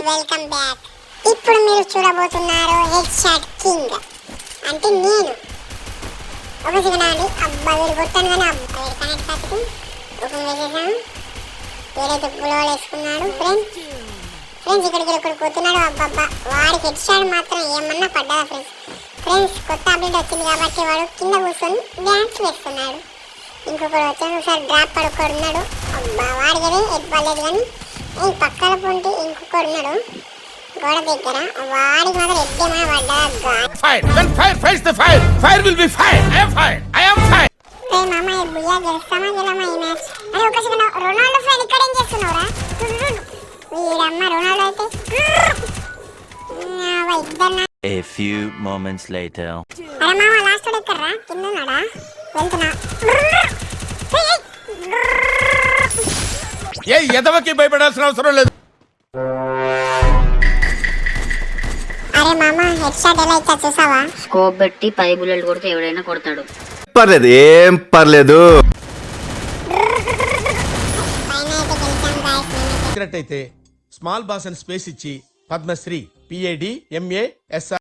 Welcome back. ఇప్పుడు మీరు చూడబోతున్నారు హెడ్ షాట్ కింగ్ అంటే నేను. ఒక సెకండ్ అండి, అబ్బా వీడు కొట్టాను కానీ అబ్బా వీడు కనెక్ట్ కాదు. ఒక వేసేసాను, వేరైతే గులవలు వేసుకున్నాడు. ఫ్రెండ్స్ ఇక్కడికి పోతున్నాడు. అబ్బబ్బా వాడికి హెడ్ షాట్ మాత్రం ఏమన్నా పడ్డా ఫ్రెండ్స్ కొత్త అప్డేట్ వచ్చింది కాబట్టి వాడు కింద కూర్చొని డ్యాన్స్ వేస్తున్నాడు. ఇంకొకరు వచ్చాడు, ఒకసారి డ్రాప్ పడుకోడు ఉన్నాడు. అబ్బా వాడికి హెడ్ పడలేదు కానీ పక్కన పొంటి ఇంకొకడు ఉన్నాడు గోడ దగ్గర. వాడికి మాత్రం ఎడ్డేమా పడ్డా. మామ బుయ్యా గెలుస్తామా గెలమా ఈ మ్యాచ్ అని. ఒక సెకండ్, రొనాల్డో ఫ్యాన్ ఇక్కడ ఏం చేస్తున్నావురా? వీడమ్మ రొనాల్డో అయితే ఇద్దరు. A few moments later. అరే మామ లాస్ట్ ఎక్కర్రా? కింద ఉన్నాడా? వెళ్తున్నా. ఏ ఎదవకి భయపడాల్సిన అవసరం లేదు. అరే మామ హెడ్ షాట్ ఎలా ఇచ్చా చూసావా? స్కోప్ పెట్టి 10 బుల్లెట్ కొడితే ఎవడైనా కొడతాడు. పర్లేదు, ఏం పర్లేదు. అయితే స్మాల్ బాస్ అని స్పేస్ ఇచ్చి పద్మశ్రీ PAD MA SR